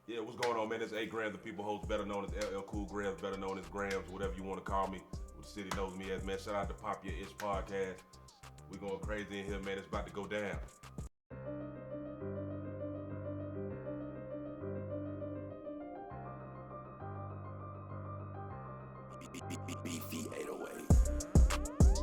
Yeah, what's going on, man? It's Agramz, the people host, better known as LL Cool Grams, better known as Grams, whatever you want to call me. What the city knows me as, man. Shout out to Pop Your Ish Podcast. We going crazy in here, man. It's about to go down. Beefy 808.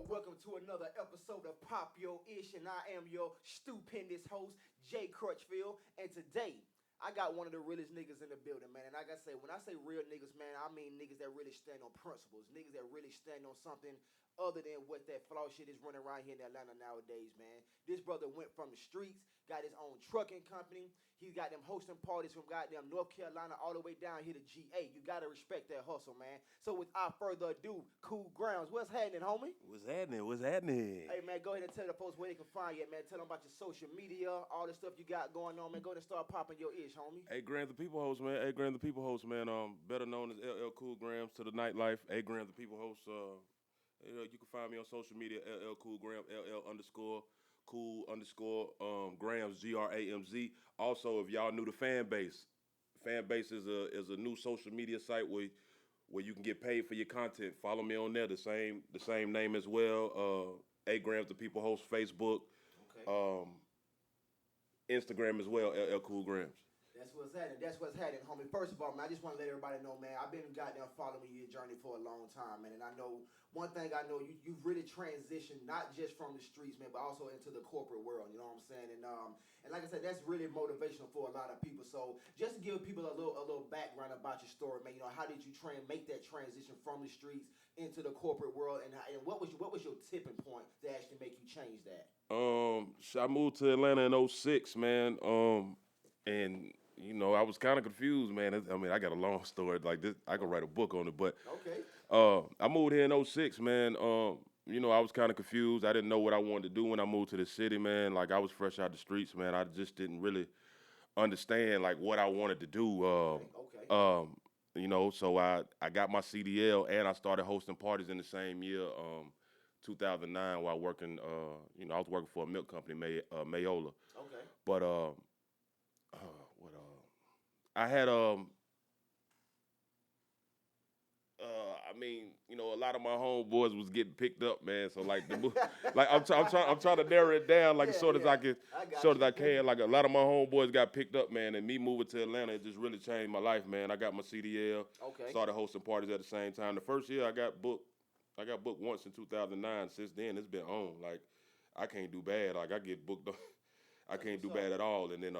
Welcome to another episode of Pop Your Ish, and I am your stupendous host, Jay Crutchfield. And today, I got one of the realest niggas in the building, man. And like I say, when I say real niggas, man, I mean niggas that really stand on principles, niggas that really stand on something other than what that flaw shit is running around here in Atlanta nowadays, man. This brother went from the streets, got his own trucking company. He got them hosting parties from goddamn North Carolina all the way down here to GA. You gotta respect that hustle, man. So without further ado, Cool Grounds, what's happening, homie? What's happening? What's happening? Hey, man, go ahead and tell the folks where they can find you, man. Tell them about your social media, all the stuff you got going on, man. Go ahead and start popping your ish, homie. Grams, the people host, man. Grams, the people host, man. Better known as LL Cool Grams to the nightlife. Grams, the people host. You can find me on social media, LL Cool Grams, LL underscore cool underscore Grams, GRAMZ. Also, if y'all knew the fan base is a new social media site where you can get paid for your content. Follow me on there, the same name as well. Grams, the people host, Facebook, Okay. Instagram as well, LL Cool Grams. That's what's happening. That's what's happening, homie. First of all, man, I just want to let everybody know, man, I've been goddamn following your journey for a long time, man. And I know one thing I know you've really transitioned not just from the streets, man, but also into the corporate world. You know what I'm saying? And like I said, that's really motivational for a lot of people. So just to give people a little background about your story, man. You know, how did you make that transition from the streets into the corporate world, and what was your tipping point to actually make you change that? I moved to Atlanta in '06, man. And I was kind of confused, man. I got a long story like this. I could write a book on it, but Okay. I moved here in '06, man. I was kind of confused. I didn't know what I wanted to do when I moved to the city, man. Like I was fresh out the streets, man. I just didn't really understand like what I wanted to do. Okay. So I got my CDL and I started hosting parties in the same year, 2009, while working. I was working for a milk company, Mayola. Okay. But what I had a lot of my homeboys was getting picked up, man. So like like I'm trying to narrow it down like as short as I can, I got short as you. I can. Like a lot of my homeboys got picked up, man, and me moving to Atlanta it just really changed my life, man. I got my CDL, Okay. started hosting parties at the same time. The first year I got booked once in 2009. Since then it's been on. Like I can't do bad. Like I get booked, I can't do what's up. bad at all. And then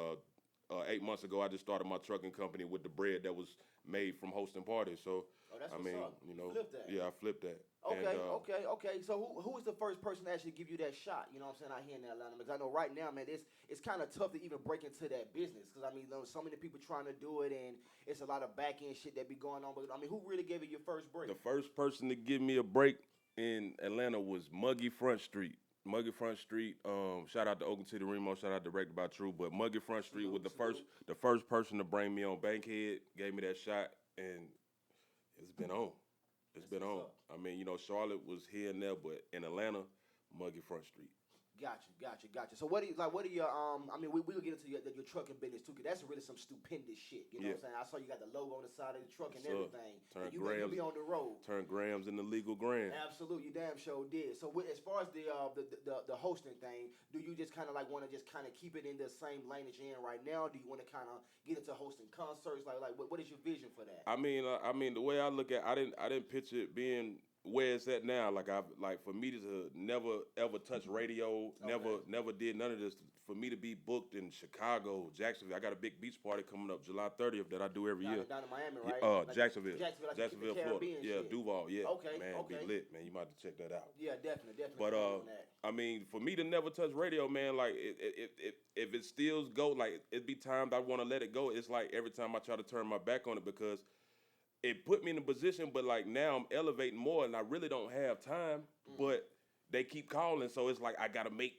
8 months ago I just started my trucking company with the bread that was made from hosting parties. So Oh, that's I what's mean, up. Flip that. yeah, I flipped that. Okay, And okay. So who was the first person to actually give you that shot? You know what I'm saying, out here in Atlanta? Because I know right now, man, it's kind of tough to even break into that business. Because I mean, there's so many people trying to do it, and it's a lot of back end shit that be going on. But I mean, who really gave you your first break? the first person to give me a break in Atlanta was Muggy Front Street. Muggy Front Street. Shout out to Oakland City Remo. Shout out to Directed by True. But Muggy Front Street was Salute. the first person to bring me on Bankhead. Gave me that shot, and it's been on. It's been what's on. up. I mean, Charlotte was here and there, but in Atlanta, Muggy Front Street. Gotcha. So what do you like? What are your I mean, we'll get into your trucking business too, cause that's really some stupendous shit. You know what I'm saying? I saw you got the logo on the side of the truck and Yes, sir. everything. Turn And you grams. be on the road. Turn grams into legal grams. Absolutely, you damn sure did. So as far as the hosting thing, do you just kind of like want to just kind of keep it in the same lane that you're in right now? Do you want to kind of get into hosting concerts? Like what is your vision for that? I mean, the way I look at, I didn't picture it being where it's at now, like for me to never ever touch radio, never did none of this. For me to be booked in Chicago, Jacksonville, I got a big beach party coming up July 30th that I do every year. Down in Miami, right? Jacksonville, like Jacksonville, Florida. Yeah, shit. Duval. Yeah, Okay, man, okay. be lit, man. You might have to check that out. Yeah, definitely. But on that. I mean, for me to never touch radio, man, like if it still go, like it'd be times I want to let it go. It's like every time I try to turn my back on it because it put me in a position, but like now I'm elevating more, and I really don't have time. But they keep calling, so it's like I gotta make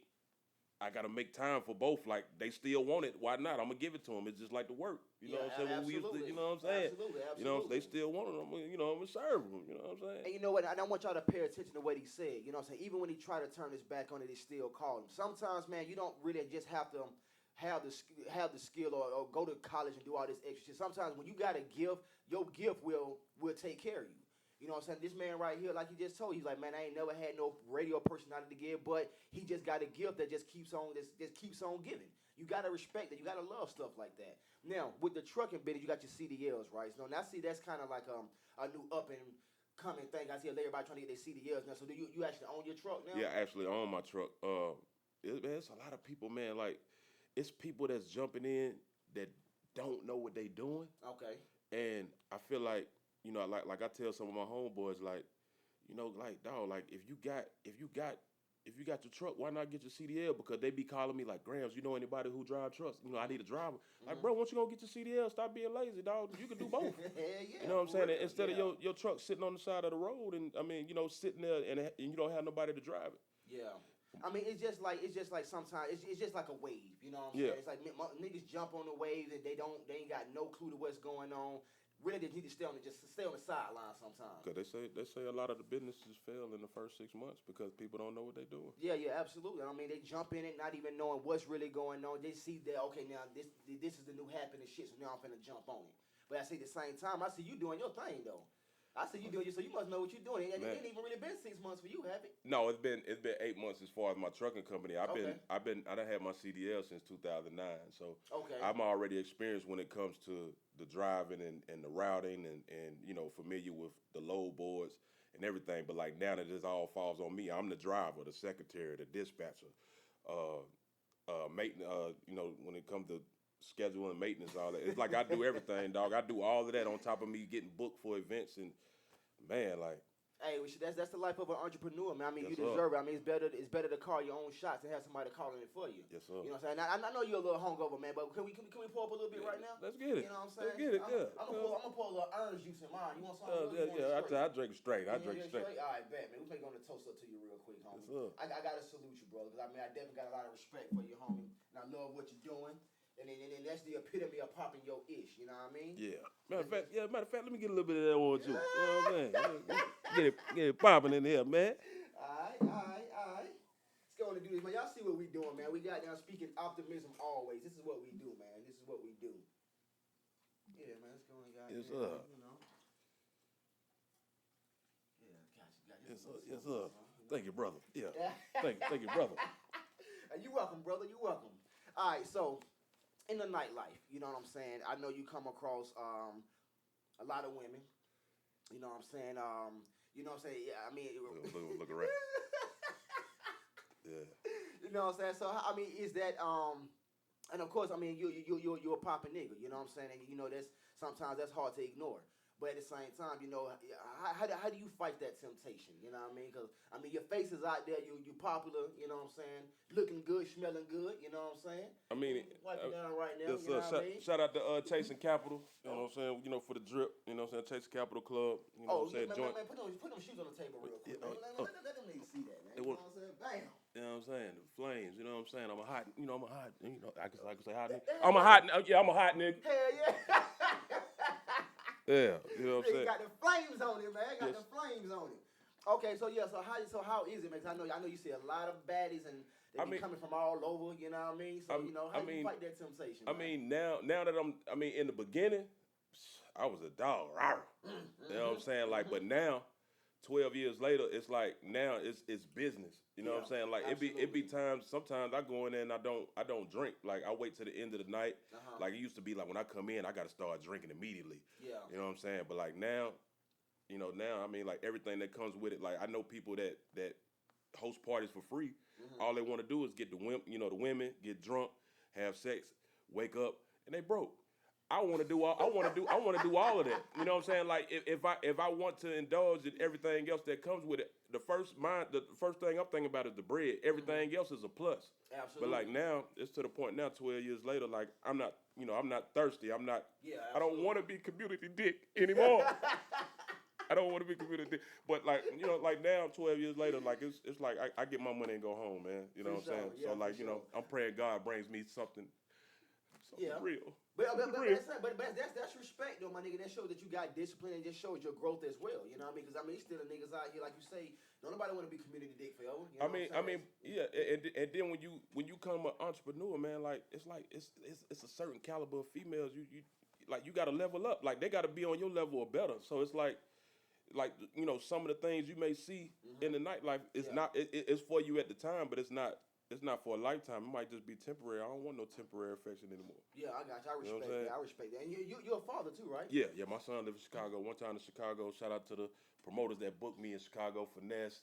time for both. Like they still want it, why not? I'm gonna give it to them. It's just like the work, you know what I'm saying? When we used to, you know what I'm saying? Absolutely. You know, they still want it. I'm gonna serve them. You know what I'm saying? And you know what? And I want y'all to pay attention to what he said. You know what I'm saying? Even when he tried to turn his back on it, he still called him. Sometimes, man, you don't really just have to have the skill or go to college and do all this extra shit. Sometimes when you got a gift, your gift will take care of you. You know what I'm saying? This man right here, like he just told you, he's like, man, I ain't never had no radio personality to give, but he just got a gift that just keeps on giving. You gotta respect it. You gotta love stuff like that. Now, with the trucking business, you got your CDLs, right? So now, see, that's kind of like a new up and coming thing. I see everybody trying to get their CDLs now. So do you actually own your truck now? Yeah, I actually own my truck. It's a lot of people, man. Like, it's people that's jumping in that don't know what they doing. Okay. And I feel like, you know, like I tell some of my homeboys, like, you know, like, dog, like if you got your truck, why not get your CDL? Because they be calling me like, Grams, you know anybody who drive trucks? You know, I need a driver. Like, bro, why don't you go get your CDL? Stop being lazy, dog. You can do both. Yeah, you know what I'm saying? Instead of your truck sitting on the side of the road, and I mean, you know, sitting there and you don't have nobody to drive it. Yeah. I mean, it's just like sometimes it's just like a wave, you know what I'm saying? It's like niggas jump on the wave and they ain't got no clue to what's going on. Really, they need to stay on the sideline sometimes. Cause they say a lot of the businesses fail in the first 6 months because people don't know what they're doing. Yeah, absolutely. I mean, they jump in it not even knowing what's really going on. They see that, okay, now this is the new happening shit, so now I'm finna jump on it. But I see at the same time, I see you doing your thing though. I see you doing it, so you must know what you're doing. It ain't even really been 6 months for you, have it? No, it's been 8 months as far as my trucking company. I done had my CDL since 2009, so I'm already experienced when it comes to the driving and the routing and you know, familiar with the load boards and everything. But like now that this all falls on me, I'm the driver, the secretary, the dispatcher, maintenance. You know, when it comes to scheduling, maintenance, all that. It's like I do everything, dog. I do all of that on top of me getting booked for events and. Man, like, hey, that's the life of an entrepreneur, man. I mean, yes, you deserve it. I mean, it's better to call your own shots and have somebody calling it for you. Yes, sir. You know what I'm saying? I know you're a little hungover, man, but can we pull up a little bit right now? Let's get it. You know what I'm saying? Let's get it. I'm gonna pour a little orange juice in mine. You want something? I drink it straight. I drink it straight. All right, bet, man. We're going to toast up to you real quick, homie. Yes, sir. I gotta salute you, brother, because I mean, I definitely got a lot of respect for you, homie, and I love what you're doing. And then that's the epitome of popping your ish, you know what I mean? Yeah. Matter of fact, let me get a little bit of that orange juice. You know what I'm saying? Get it popping in here, man. All right. Let's go on and do this, man. Y'all see what we doing, man. We got down speaking optimism always. This is what we do, man. This is what we do. Yeah, man. Let's go on, guys. Yes, sir. You know. Yeah, got you. Yes, sir. Thank you, brother. Yeah. Thank you, brother. You welcome, brother. You welcome. All right, so in the nightlife, you know what I'm saying? I know you come across a lot of women. You know what I'm saying? You know what I'm saying? Yeah, I mean, look around. Yeah. You know what I'm saying? So I mean, is that and of course, I mean, you're a poppin' nigga. You know what I'm saying? And you know sometimes that's hard to ignore. But at the same time, you know, how do you fight that temptation? You know what I mean? Because, I mean, your face is out there. You popular, you know what I'm saying? Looking good, smelling good, you know what I'm saying? I mean, wipe it down right now, yes, you know what I mean? Shout out to Chasing Capital, you know what I'm saying? You know, for the drip, you know what I'm saying? Chasing Capital Club, you know what I'm saying? Man, put them shoes on the table real quick. Let them niggas see that, man. You know what I'm saying? Bam. You know what I'm saying? The flames, you know what I'm saying? I'm a hot, you know, I can say hot nigga. I'm a hot nigga. Hell yeah. Yeah, you know what I'm saying? Got the flames on it, man. Got the flames on it. Okay, so how is it, man? 'Cause I know you see a lot of baddies and they be coming from all over, you know what I mean? So, you know, how do you fight that temptation? I mean, now that in the beginning, I was a dog. You know what I'm saying? Like, but now, 12 years later, it's like now it's business. You know what I'm saying? Like it be times. Sometimes I go in there and I don't drink. Like I wait till the end of the night. Like it used to be like when I come in, I got to start drinking immediately. Yeah. You know what I'm saying? But like now, you know, now I mean, like everything that comes with it. Like I know people that host parties for free. All they want to do is get the women get drunk, have sex, wake up, and they broke. I want to do all of that. You know what I'm saying? Like if I want to indulge in everything else that comes with it, the first thing I'm thinking about is the bread. Everything else is a plus. Absolutely. But like now, it's to the point now, 12 years later, like I'm not thirsty. I'm not. Yeah, I don't want to be community dick anymore. I don't want to be community dick. But like like now, 12 years later, like it's like I get my money and go home, man. You know what I'm saying? Yeah, so like I'm praying God brings me something real. But that's respect though, my nigga. That shows that you got discipline and just shows your growth as well. You know what I mean? Because I mean, still the niggas out here, like you say, don't nobody want to be community dick forever. You know I mean, yeah. And then when you come an entrepreneur, man, like it's a certain caliber of females. You got to level up. Like they got to be on your level or better. So it's like some of the things you may see in the nightlife, it's for you at the time, but it's not for a lifetime. It might just be temporary. I don't want no temporary affection anymore. Yeah, I got you. I respect that. And you're a father too, right? Yeah. My son lives in Chicago. One time in Chicago. Shout out to the promoters that booked me in Chicago. Finesse,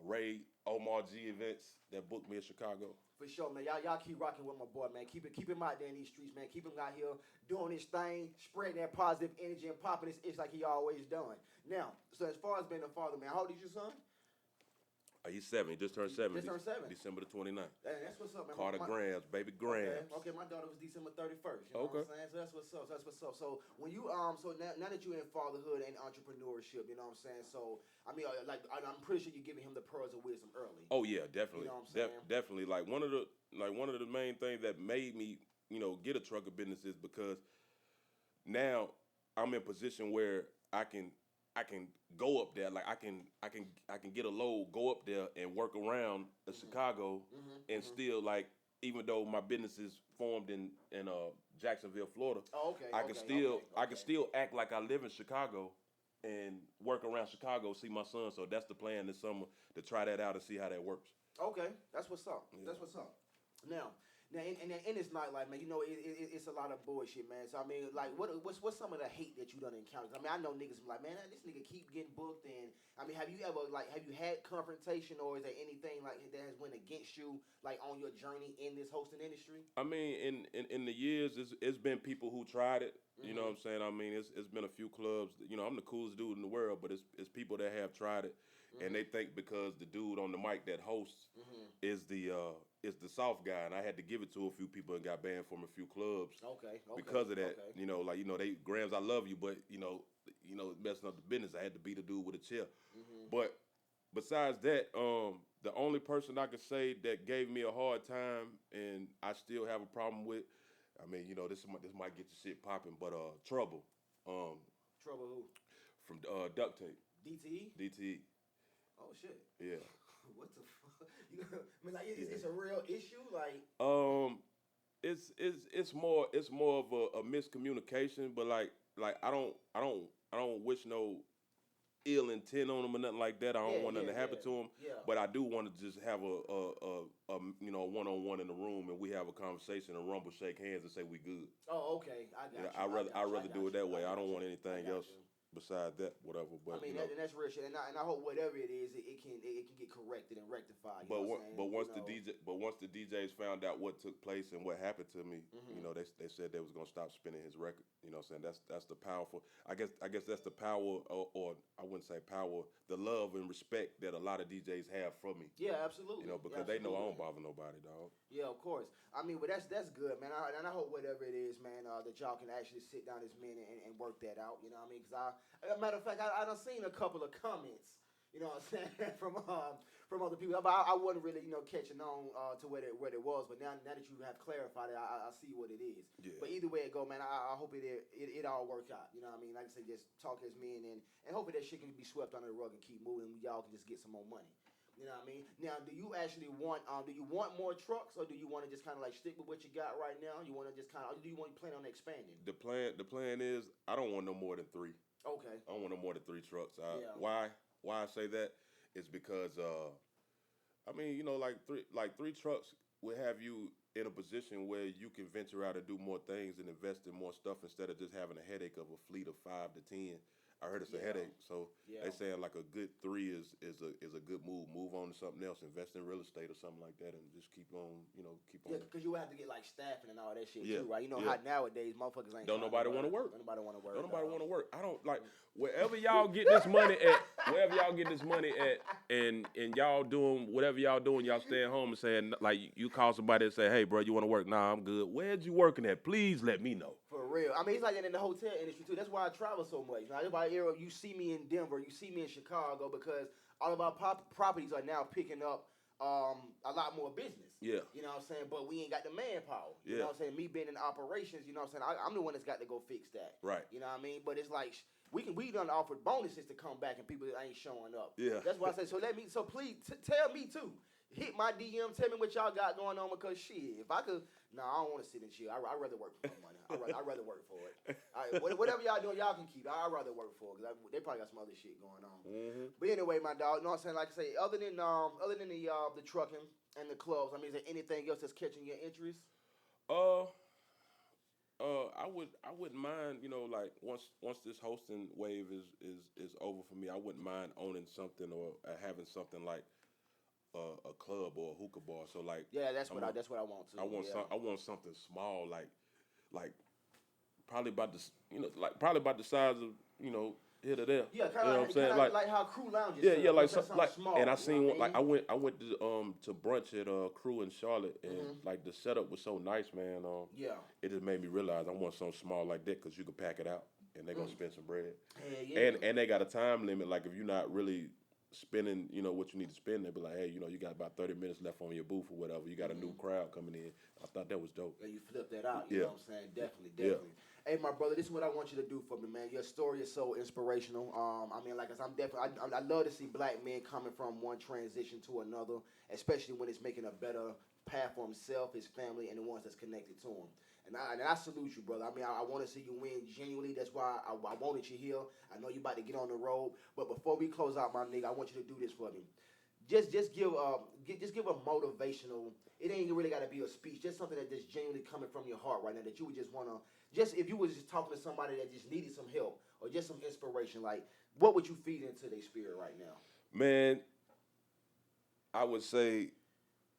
Ray, Omar G events that booked me in Chicago. For sure, man. Y'all keep rocking with my boy, man. Keep him out there in these streets, man. Keep him out here doing his thing, spreading that positive energy and popping his itch like he always done. Now, so as far as being a father, man, how old is your son? He's 7. He just turned 7. Just turned 7. December the 29th. That's what's up, man. Carter Grams, baby Grams. Okay, my daughter was December 31st. You know what I'm saying? So that's what's up. So when you so now that you're in fatherhood and entrepreneurship, you know what I'm saying? So I mean, like I'm pretty sure you're giving him the pearls of wisdom early. Oh yeah, definitely. You know what I'm saying? Definitely. Like one of the main things that made me, get a trucker business is because now I'm in a position where I can go up there, like I can get a load, go up there and work around Chicago and still, like, even though my business is formed in Jacksonville, Florida. Oh, okay. I can still act like I live in Chicago and work around Chicago, see my son. So that's the plan this summer, to try that out and see how that works. Okay, that's what's up. Yeah. That's what's up. Now in this nightlife, man, it's a lot of bullshit, man. So I mean, like, what's some of the hate that you done encountered? I mean, I know niggas be like, man, this nigga keep getting booked, and I mean, have you had confrontation, or is there anything like that has went against you, like on your journey in this hosting industry? I mean, in the years, it's been people who tried it. You know what I'm saying? I mean, it's been a few clubs. I'm the coolest dude in the world, but it's people that have tried it, and they think because the dude on the mic that hosts is the soft guy, and I had to give it to a few people and got banned from a few clubs. Okay. Because of that. Okay. They Grams, I love you, but messing up the business. I had to beat a dude with a chair. But besides that, the only person I could say that gave me a hard time and I still have a problem with, I mean, this might get your shit popping, but Trouble. Trouble who? From Duct Tape. DTE? DTE. Oh shit. Yeah. What the fuck? I mean, like, it's a real issue, like. It's more of a miscommunication, but like I don't wish no ill intent on them or nothing like that. I don't want nothing to happen to them. Yeah. But I do want to just have a one-on-one in the room, and we have a conversation, and rumble, shake hands, and say we good. Oh, okay. I got you. I'd rather do it that way. I don't want you. anything else besides that, whatever. But I mean, and that's real shit, and I hope whatever it is, it can get corrected and rectified. But once the DJs found out what took place and what happened to me, they said they was gonna stop spinning his record. You know what I'm saying? That's the powerful. I guess that's the power, or I wouldn't say power, the love and respect that a lot of DJs have for me. Yeah, absolutely. Because they know I don't bother nobody, dog. Yeah, of course. I mean, but that's good, man. And I hope whatever it is, man, that y'all can actually sit down as men and work that out. You know what I mean? Because matter of fact, I done seen a couple of comments, you know what I'm saying, from other people. But I wasn't really, catching on to where it was. But now that you have clarified it, I see what it is. Yeah. But either way it go, man, I hope it all work out. You know what I mean? Like I said, just talk as men and hopefully that shit can be swept under the rug and keep moving. Y'all can just get some more money. You know what I mean? Now, do you actually want more trucks, or do you want to just kind of like stick with what you got right now? You want to just or do you want to plan on expanding? The plan is I don't want no more than 3. Okay. I don't want no more than 3 trucks. Yeah. Why I say that is because I mean, like three trucks will have you in a position where you can venture out and do more things and invest in more stuff instead of just having a headache of a fleet of 5 to 10. I heard it's a Yeah. headache. So Yeah. they saying like a good 3 is a good move. Move on to something else. Invest in real estate or something like that, and just keep on, keep on. Yeah, because you would have to get like staffing and all that shit Yeah, too, right? You know yeah. how nowadays motherfuckers ain't Don't trying nobody want to work. Don't nobody want to work. Don't nobody dog. want to work. I don't like wherever y'all get this money at, and y'all doing whatever y'all doing, y'all staying home and saying like you call somebody and say, hey bro, you want to work? Nah, I'm good. Where's you working at? Please let me know. For real. I mean, it's like that in the hotel industry too. That's why I travel so much. Now, everybody here, you see me in Denver, you see me in Chicago, because all of our properties are now picking up a lot more business. Yeah. You know what I'm saying? But we ain't got the manpower. You Yeah. know what I'm saying? Me being in operations, you know what I'm saying? I'm the one that's got to go fix that. Right. You know what I mean? But it's like we done offered bonuses to come back and people ain't showing up. Yeah. That's why I say, so please tell me too. Hit my DM, tell me what y'all got going on, because shit, if I could, I don't want to sit and chill. I'd rather work for my money. I'd rather work for it. Whatever y'all doing, y'all can keep. I'd rather work for it, because they probably got some other shit going on. Mm-hmm. But anyway, my dog, you know what I'm saying? Like I say, other than the trucking and the clubs, I mean, is there anything else that's catching your interest? I wouldn't mind, like once this hosting wave is over for me, I wouldn't mind owning something or having something like a club or a hookah bar. So like, Yeah, that's what I want to. I want yeah. I want something small, like probably about the size of here to there. Yeah, you know what I'm saying? Like how Crew Lounges. Yeah, like something small. and I seen you know one, what I went to brunch at Crew in Charlotte, and like the setup was so nice, man. Yeah. It just made me realize I want something small like that, because you can pack it out and they're gonna spend some bread. Yeah. And they got a time limit. Like if you're not really spending, what you need to spend, they'll be like, hey, you got about 30 minutes left on your booth or whatever. You got a new crowd coming in. I thought that was dope. And you flip that out, you Yeah. know what I'm saying? Definitely. Hey, my brother, this is what I want you to do for me, man. Your story is so inspirational. I mean, like I love to see black men coming from one transition to another, especially when it's making a better path for himself, his family, and the ones that's connected to him. And I salute you, brother. I mean, I want to see you win genuinely. That's why I wanted you here. I know you about to get on the road. But before we close out, my nigga, I want you to do this for me. Just give a motivational. It ain't really got to be a speech. Just something that just genuinely coming from your heart right now, that you would just want to. Just if you was just talking to somebody that just needed some help or just some inspiration, like what would you feed into their spirit right now? Man, I would say,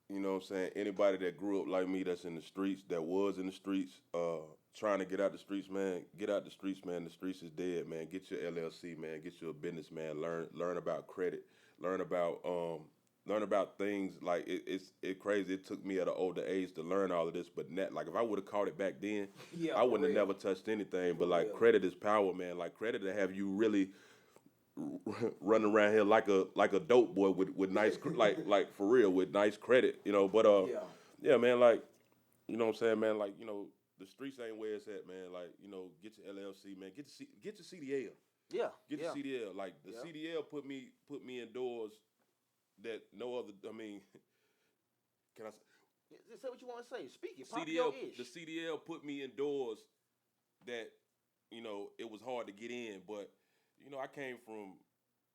what I'm saying, anybody that grew up like me, that's in the streets, that was in the streets, trying to get out the streets, man, get out the streets, man. The streets is dead, man. Get your LLC, man. Get you a business, man. Learn about credit. Learn about things. Like it's crazy. It took me at an older age to learn all of this, but like if I would have caught it back then, Yeah, I wouldn't have real. never touched anything. But For like real. credit is power, man. Like credit to have you really running around here like a dope boy with nice like for real with nice credit, But yeah, man. Like what I'm saying, man. Like the streets ain't where it's at, man. Like get your LLC, man. Get your CDL. Yeah. Get yeah. the CDL. Like the CDL put me indoors that no other. I mean, can I Say what you want to say. Speak it. Pop CDL? your ish. The CDL put me indoors that it was hard to get in, but I came from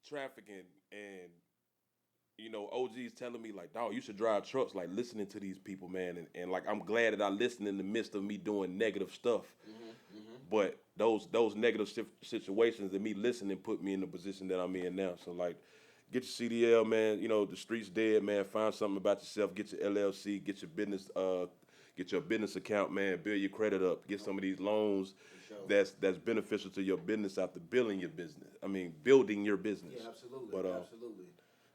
trafficking and OGs telling me like, dog, you should drive trucks. Like listening to these people, man, and like I'm glad that I listened in the midst of me doing negative stuff. But those negative situations and me listening put me in the position that I'm in now. So like, get your CDL, man. The streets dead, man. Find something about yourself. Get your LLC. Get your business. Get your business account, man. Build your credit up. Get some of these loans that's beneficial to your business after building your business. I mean, building your business. Yeah, absolutely. But absolutely.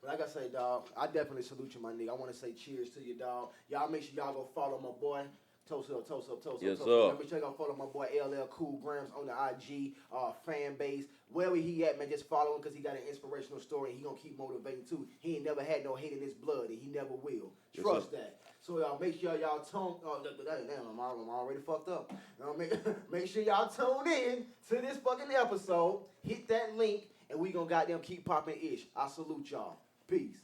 But like I say, dog, I definitely salute you, my nigga. I want to say cheers to you, dog. Y'all make sure y'all go follow my boy. Toast up. Yes, toast sir. up. Make sure y'all go follow my boy LL Cool Grams on the IG fan base. Wherever he at, man, just follow him because he got an inspirational story and he gonna keep motivating too. He ain't never had no hate in his blood and he never will. Yes, Trust sir. that. So y'all make sure y'all tune. Oh, damn, I'm already fucked up. Make sure y'all tune in to this fucking episode. Hit that link and we gonna goddamn keep popping ish. I salute y'all. Peace.